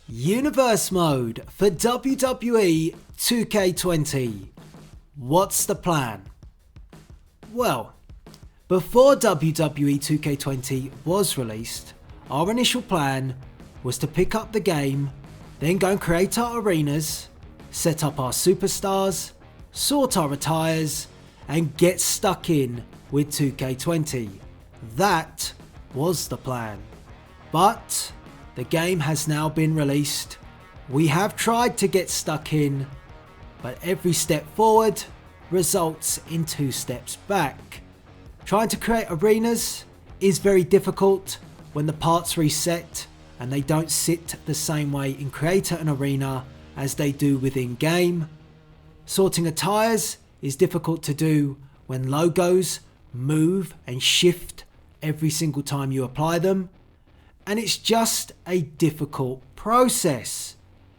Universe mode for WWE 2K20. What's the plan? Well, before WWE 2K20 was released, our initial plan was to pick up the game, then go and create our arenas, set up our superstars, sort our attires, and get stuck in with 2K20. That was the plan. But the game has now been released. We have tried to get stuck in, but every step forward results in 2 steps back. Trying to create arenas is very difficult when the parts reset and they don't sit the same way in Creator and Arena as they do within game. Sorting attires is difficult to do when logos move and shift every single time you apply them. And it's just a difficult process.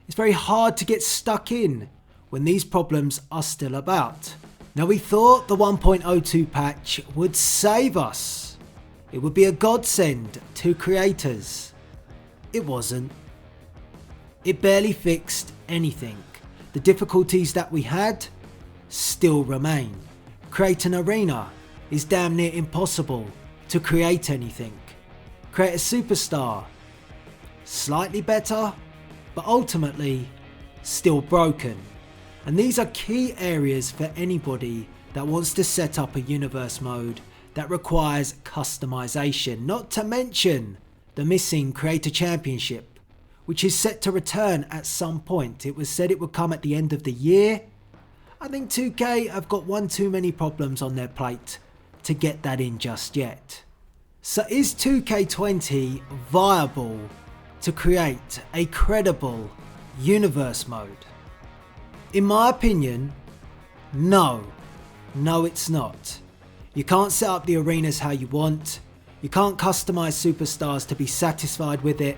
It's very hard to get stuck in when these problems are still about. Now, we thought the 1.02 patch would save us. It would be a godsend to creators. It wasn't. It barely fixed anything. The difficulties that we had still remain. Create an arena is damn near impossible to create anything. Create a superstar, slightly better, but ultimately still broken. And these are key areas for anybody that wants to set up a universe mode that requires customization, not to mention the missing Creator Championship, which is set to return at some point. It was said it would come at the end of the year. I think 2K have got one too many problems on their plate to get that in just yet. So is 2K20 viable to create a credible universe mode? In my opinion, no. No, it's not. You can't set up the arenas how you want. You can't customize superstars to be satisfied with it.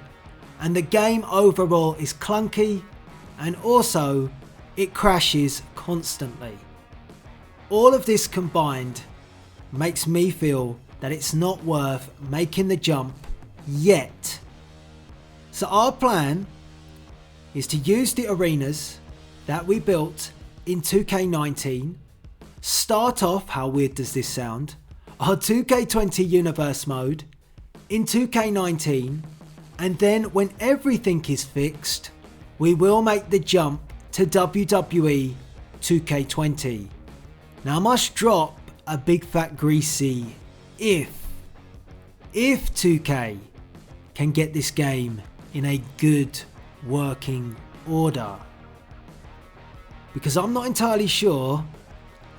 And the game overall is clunky, and also it crashes constantly. All of this combined makes me feel that it's not worth making the jump yet. So our plan is to use the arenas that we built in 2K19, start off, how weird does this sound, our 2K20 universe mode in 2K19, and then when everything is fixed, we will make the jump to WWE 2K20. Now I must drop a big fat greasy if 2K can get this game in a good working order. Because I'm not entirely sure,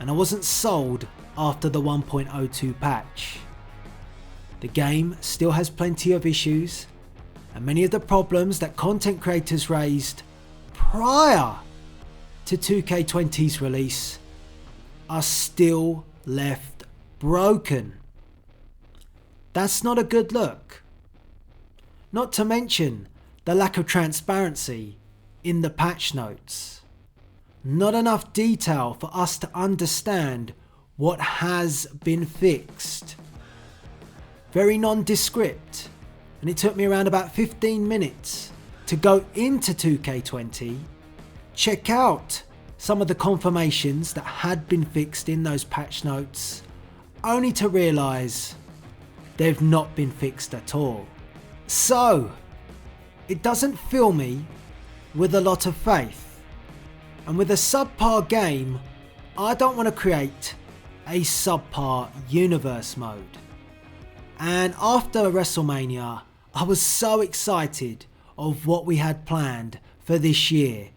and I wasn't sold after the 1.02 patch. The game still has plenty of issues, and many of the problems that content creators raised prior to 2K20's release are still left broken. That's not a good look. Not to mention the lack of transparency in the patch notes. Not enough detail for us to understand what has been fixed. Very nondescript, and it took me around about 15 minutes to go into 2K20, check out some of the confirmations that had been fixed in those patch notes, only to realise they've not been fixed at all. So, it doesn't fill me with a lot of faith. And with a subpar game, I don't want to create a subpar universe mode. And after WrestleMania, I was so excited of what we had planned for this year.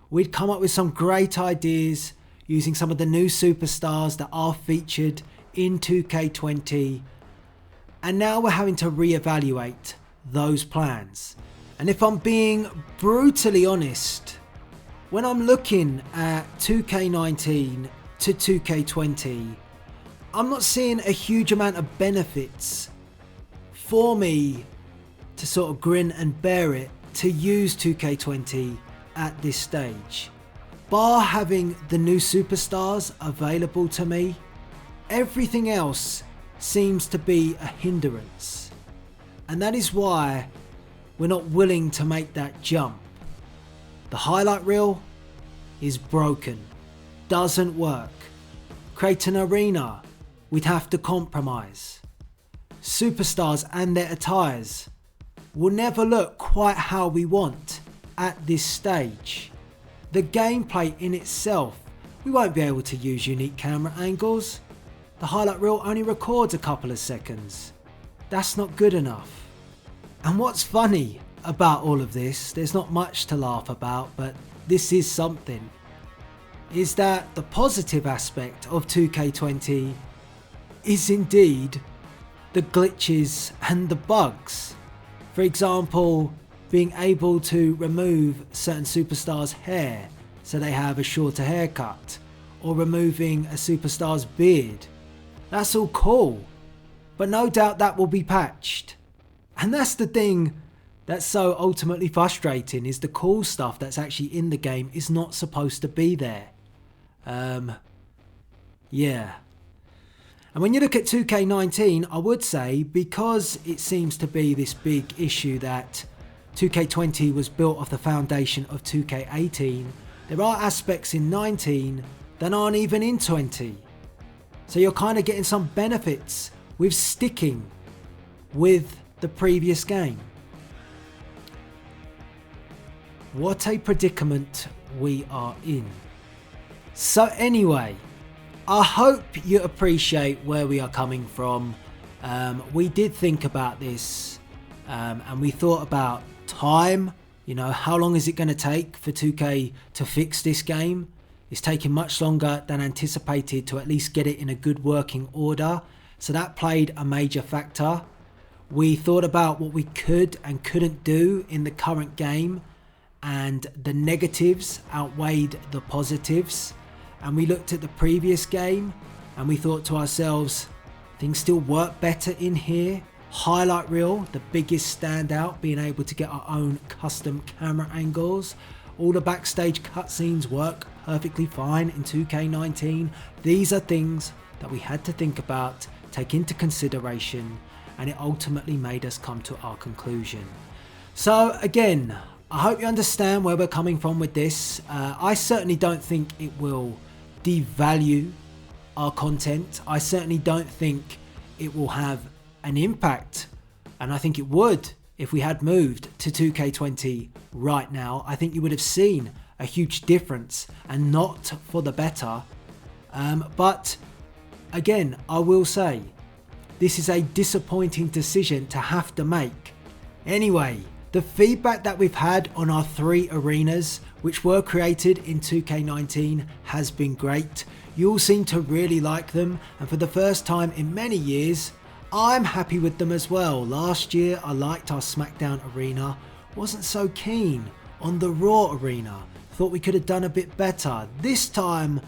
We'd come up with some great ideas using some of the new superstars that are featured in 2K20. And now we're having to reevaluate those plans. And if I'm being brutally honest, when I'm looking at 2K19 to 2K20, I'm not seeing a huge amount of benefits for me to sort of grin and bear it to use 2K20 at this stage. Bar having the new superstars available to me, everything else seems to be a hindrance. And that is why we're not willing to make that jump. The highlight reel is broken, doesn't work. Create an arena, we'd have to compromise. Superstars and their attires will never look quite how we want at this stage. The gameplay in itself, we won't be able to use unique camera angles. The highlight reel only records a couple of seconds. That's not good enough. And what's funny about all of this, there's not much to laugh about, but this is something, is that the positive aspect of 2K20 is indeed the glitches and the bugs. For example, being able to remove certain superstars' hair so they have a shorter haircut, or removing a superstar's beard. That's all cool, but no doubt that will be patched. And that's the thing that's so ultimately frustrating, is the cool stuff that's actually in the game is not supposed to be there. Yeah. And when you look at 2K19, I would say, because it seems to be this big issue that 2K20 was built off the foundation of 2K18, there are aspects in 19 that aren't even in 20. So you're kind of getting some benefits with sticking with the previous game. What a predicament we are in. So anyway, I hope you appreciate where we are coming from. We did think about this and we thought about time. You know, how long is it going to take for 2K to fix this game? It's taking much longer than anticipated to at least get it in a good working order. So that played a major factor. We thought about what we could and couldn't do in the current game, and the negatives outweighed the positives. And we looked at the previous game and we thought to ourselves, things still work better in here. Highlight reel, the biggest standout, being able to get our own custom camera angles. All the backstage cutscenes work perfectly fine in 2K19. These are things that we had to think about, take into consideration, and it ultimately made us come to our conclusion. So again, I hope you understand where we're coming from with this. I certainly don't think it will devalue our content. I certainly don't think it will have an impact, and I think it would if we had moved to 2K20 right now. I think you would have seen a huge difference, and not for the better. But again, I will say this is a disappointing decision to have to make. Anyway, the feedback that we've had on our 3 arenas, which were created in 2K19, has been great. You all seem to really like them, and for the first time in many years, I'm happy with them as well. Last year I liked our SmackDown arena, wasn't so keen on the Raw arena, thought we could have done a bit better. This time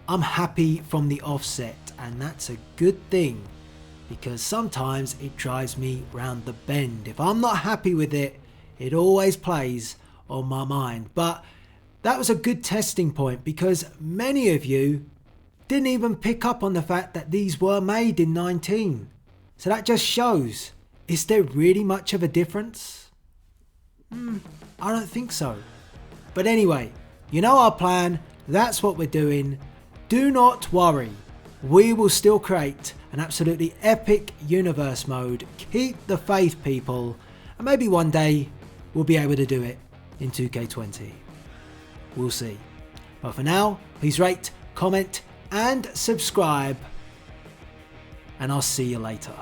I'm happy from the offset, and that's a good thing, because sometimes it drives me round the bend. If I'm not happy with it, it always plays on my mind. But that was a good testing point, because many of you didn't even pick up on the fact that these were made in 19. So that just shows, is there really much of a difference? I don't think so. But anyway, you know our plan, that's what we're doing. Do not worry, we will still create an absolutely epic universe mode. Keep the faith, people, and maybe one day we'll be able to do it in 2K20. We'll see. But for now, please rate, comment and subscribe, and I'll see you later.